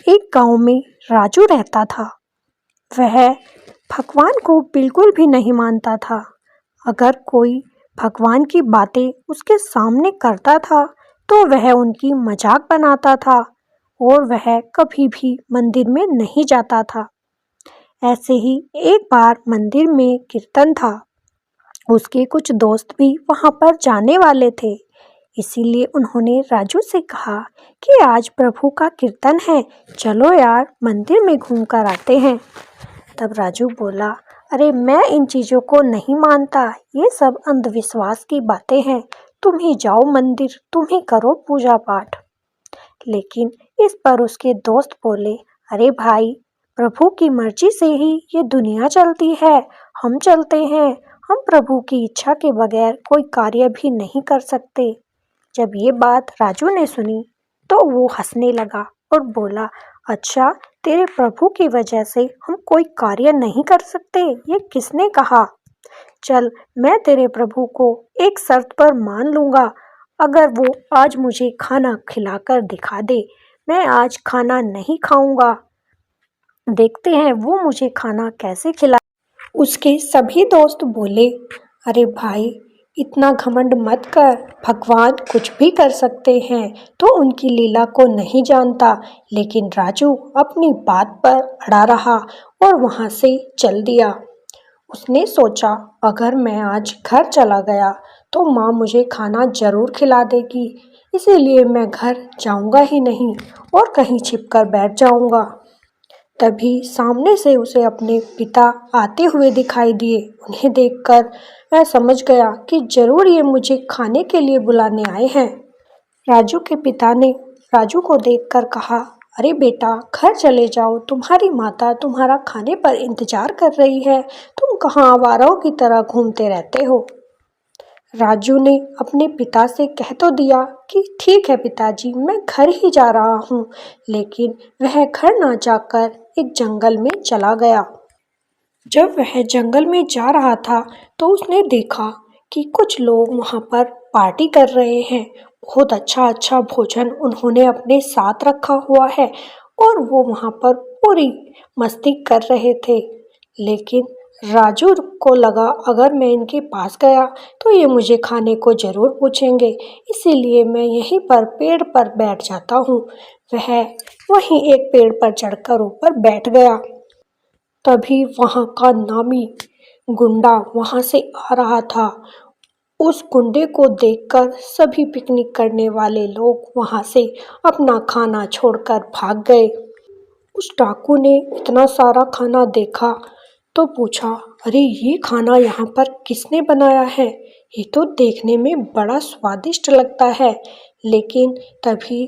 एक गांव में राजू रहता था। वह भगवान को बिल्कुल भी नहीं मानता था। अगर कोई भगवान की बातें उसके सामने करता था तो वह उनकी मजाक बनाता था और वह कभी भी मंदिर में नहीं जाता था। ऐसे ही एक बार मंदिर में कीर्तन था। उसके कुछ दोस्त भी वहां पर जाने वाले थे, इसीलिए उन्होंने राजू से कहा कि आज प्रभु का कीर्तन है, चलो यार मंदिर में घूम कर आते हैं। तब राजू बोला, अरे मैं इन चीज़ों को नहीं मानता, ये सब अंधविश्वास की बातें हैं। तुम ही जाओ मंदिर, तुम ही करो पूजा पाठ। लेकिन इस पर उसके दोस्त बोले, अरे भाई, प्रभु की मर्जी से ही ये दुनिया चलती है, हम चलते हैं। हम प्रभु की इच्छा के बगैर कोई कार्य भी नहीं कर सकते। जब ये बात राजू ने सुनी तो वो हंसने लगा और बोला, अच्छा, तेरे प्रभु की वजह से हम कोई कार्य नहीं कर सकते, ये किसने कहा? चल, मैं तेरे प्रभु को एक शर्त पर मान लूँगा। अगर वो आज मुझे खाना खिलाकर दिखा दे, मैं आज खाना नहीं खाऊंगा। देखते हैं वो मुझे खाना कैसे खिला। उसके सभी दोस्त बोले, अरे भाई, इतना घमंड मत कर, भगवान कुछ भी कर सकते हैं, तो उनकी लीला को नहीं जानता। लेकिन राजू अपनी बात पर अड़ा रहा और वहाँ से चल दिया। उसने सोचा, अगर मैं आज घर चला गया तो माँ मुझे खाना जरूर खिला देगी, इसीलिए मैं घर जाऊंगा ही नहीं और कहीं छिपकर बैठ जाऊंगा। तभी सामने से उसे अपने पिता आते हुए दिखाई दिए। उन्हें देखकर वह समझ गया कि जरूर ये मुझे खाने के लिए बुलाने आए हैं। राजू के पिता ने राजू को देखकर कहा, अरे बेटा, घर चले जाओ, तुम्हारी माता तुम्हारा खाने पर इंतजार कर रही है। तुम कहाँ आवाराओं की तरह घूमते रहते हो। राजू ने अपने पिता से कह तो दिया कि ठीक है पिताजी, मैं घर ही जा रहा हूँ, लेकिन वह घर ना जाकर एक जंगल में चला गया। जब वह जंगल में जा रहा था तो उसने देखा कि कुछ लोग वहाँ पर पार्टी कर रहे हैं। बहुत अच्छा अच्छा भोजन उन्होंने अपने साथ रखा हुआ है और वो वहाँ पर पूरी मस्ती कर रहे थे। लेकिन राजू को लगा, अगर मैं इनके पास गया तो ये मुझे खाने को ज़रूर पूछेंगे, इसीलिए मैं यहीं पर पेड़ पर बैठ जाता हूँ। वह वहीं एक पेड़ पर चढ़कर ऊपर बैठ गया। तभी वहाँ का नामी गुंडा वहाँ से आ रहा था। उस गुंडे को देखकर सभी पिकनिक करने वाले लोग वहाँ से अपना खाना छोड़कर भाग गए। उस डाकू ने इतना सारा खाना देखा तो पूछा, अरे ये खाना यहाँ पर किसने बनाया है? ये तो देखने में बड़ा स्वादिष्ट लगता है। लेकिन तभी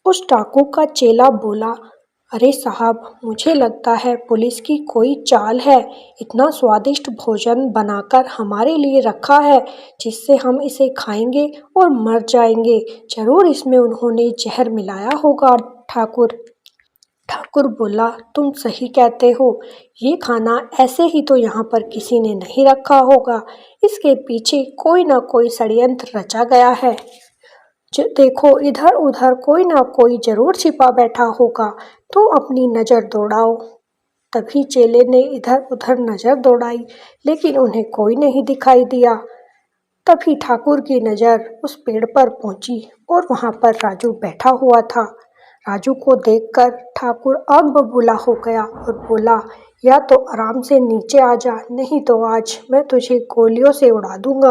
उस डाकू का चेला बोला, अरे साहब, मुझे लगता है पुलिस की कोई चाल है। इतना स्वादिष्ट भोजन बनाकर हमारे लिए रखा है, जिससे हम इसे खाएंगे और मर जाएंगे। जरूर इसमें उन्होंने जहर मिलाया होगा। ठाकुर बोला, तुम सही कहते हो, ये खाना ऐसे ही तो यहाँ पर किसी ने नहीं रखा होगा। इसके पीछे कोई ना कोई षड्यंत्र रचा गया है। देखो, इधर उधर कोई ना कोई जरूर छिपा बैठा होगा, तो अपनी नज़र दौड़ाओ। तभी चेले ने इधर उधर नज़र दौड़ाई, लेकिन उन्हें कोई नहीं दिखाई दिया। तभी ठाकुर की नज़र उस पेड़ पर पहुंची और वहां पर राजू बैठा हुआ था। राजू को देखकर ठाकुर आग बबूला हो गया और बोला, या तो आराम से नीचे आ जा, नहीं तो आज मैं तुझे गोलियों से उड़ा दूंगा।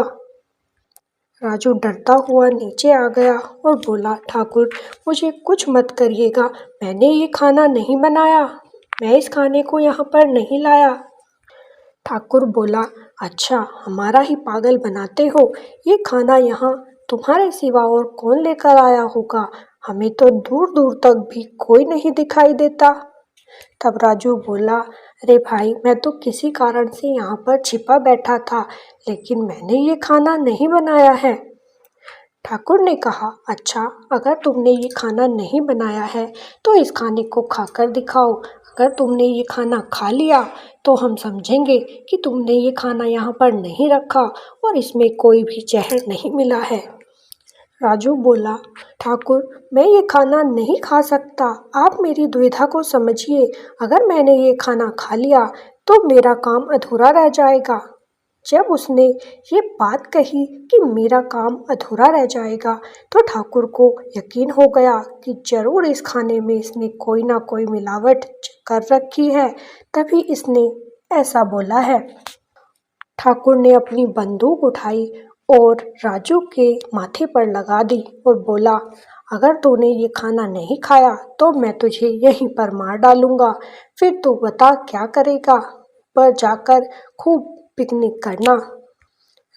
राजू डरता हुआ नीचे आ गया और बोला, ठाकुर, मुझे कुछ मत करिएगा, मैंने ये खाना नहीं बनाया, मैं इस खाने को यहाँ पर नहीं लाया। ठाकुर बोला, अच्छा, हमारा ही पागल बनाते हो, ये खाना यहाँ तुम्हारे सिवा और कौन लेकर आया होगा? हमें तो दूर दूर तक भी कोई नहीं दिखाई देता। तब राजू बोला, अरे भाई, मैं तो किसी कारण से यहाँ पर छिपा बैठा था, लेकिन मैंने ये खाना नहीं बनाया है। ठाकुर ने कहा, अच्छा, अगर तुमने ये खाना नहीं बनाया है तो इस खाने को खाकर दिखाओ। अगर तुमने ये खाना खा लिया तो हम समझेंगे कि तुमने ये खाना यहाँ पर नहीं रखा और इसमें कोई भी जहर नहीं मिला है। राजू बोला, ठाकुर, मैं ये खाना नहीं खा सकता। आप मेरी दुविधा को समझिए। अगर मैंने ये खाना खा लिया तो मेरा काम अधूरा रह जाएगा। जब उसने ये बात कही कि मेरा काम अधूरा रह जाएगा, तो ठाकुर को यकीन हो गया कि जरूर इस खाने में इसने कोई ना कोई मिलावट कर रखी है, तभी इसने ऐसा बोला है। ठाकुर ने अपनी बंदूक उठाई और राजू के माथे पर लगा दी और बोला, अगर तूने ये खाना नहीं खाया तो मैं तुझे यहीं पर मार डालूंगा। फिर तू बता क्या करेगा, पर जाकर खूब पिकनिक करना।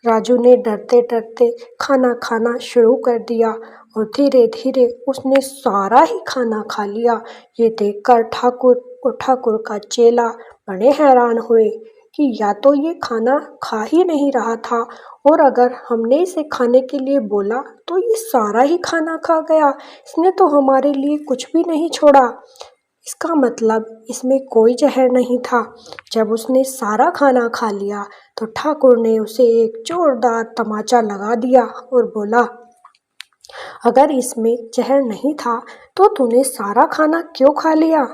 राजू ने डरते डरते खाना खाना शुरू कर दिया और धीरे धीरे उसने सारा ही खाना खा लिया। ये देखकर ठाकुर और ठाकुर का चेला बड़े हैरान हुए कि या तो ये खाना खा ही नहीं रहा था, और अगर हमने इसे खाने के लिए बोला तो ये सारा ही खाना खा गया। इसने तो हमारे लिए कुछ भी नहीं छोड़ा। इसका मतलब इसमें कोई जहर नहीं था। जब उसने सारा खाना खा लिया तो ठाकुर ने उसे एक जोरदार तमाचा लगा दिया और बोला, अगर इसमें जहर नहीं था तो तूने सारा खाना क्यों खा लिया?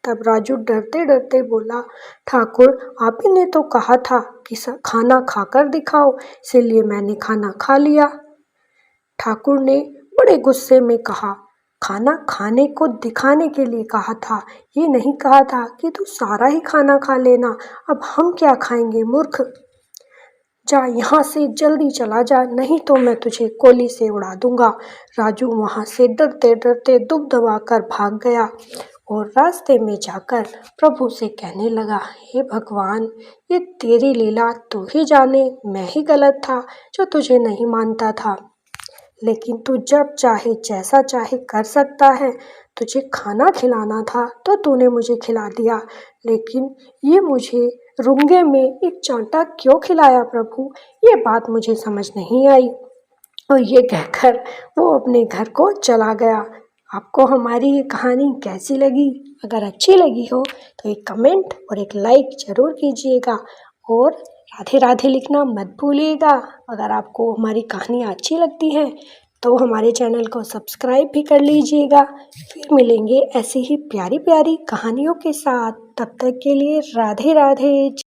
तब राजू डरते डरते बोला, ठाकुर, आप ही ने तो कहा था कि खाना खाकर दिखाओ, इसीलिए मैंने खाना खा लिया। ठाकुर ने बड़े गुस्से में कहा, खाना खाने को दिखाने के लिए कहा था, ये नहीं कहा था कि तू सारा ही खाना खा लेना। अब हम क्या खाएंगे मूर्ख। जा यहाँ से जल्दी चला जा, नहीं तो मैं तुझे गोली से उड़ा दूंगा। राजू वहाँ से डरते डरते दुब दबाकर भाग गया और रास्ते में जाकर प्रभु से कहने लगा, हे भगवान, ये तेरी लीला तू ही जाने, मैं ही गलत था जो तुझे नहीं मानता था। लेकिन तू जब चाहे जैसा चाहे कर सकता है। तुझे खाना खिलाना था तो तूने मुझे खिला दिया, लेकिन ये मुझे रुंगे में एक चांटा क्यों खिलाया प्रभु, ये बात मुझे समझ नहीं आई। और ये कहकर वो अपने घर को चला गया। आपको हमारी ये कहानी कैसी लगी? अगर अच्छी लगी हो तो एक कमेंट और एक लाइक ज़रूर कीजिएगा और राधे राधे लिखना मत भूलिएगा। अगर आपको हमारी कहानियाँ अच्छी लगती हैं तो हमारे चैनल को सब्सक्राइब भी कर लीजिएगा। फिर मिलेंगे ऐसी ही प्यारी प्यारी कहानियों के साथ। तब तक के लिए राधे राधे।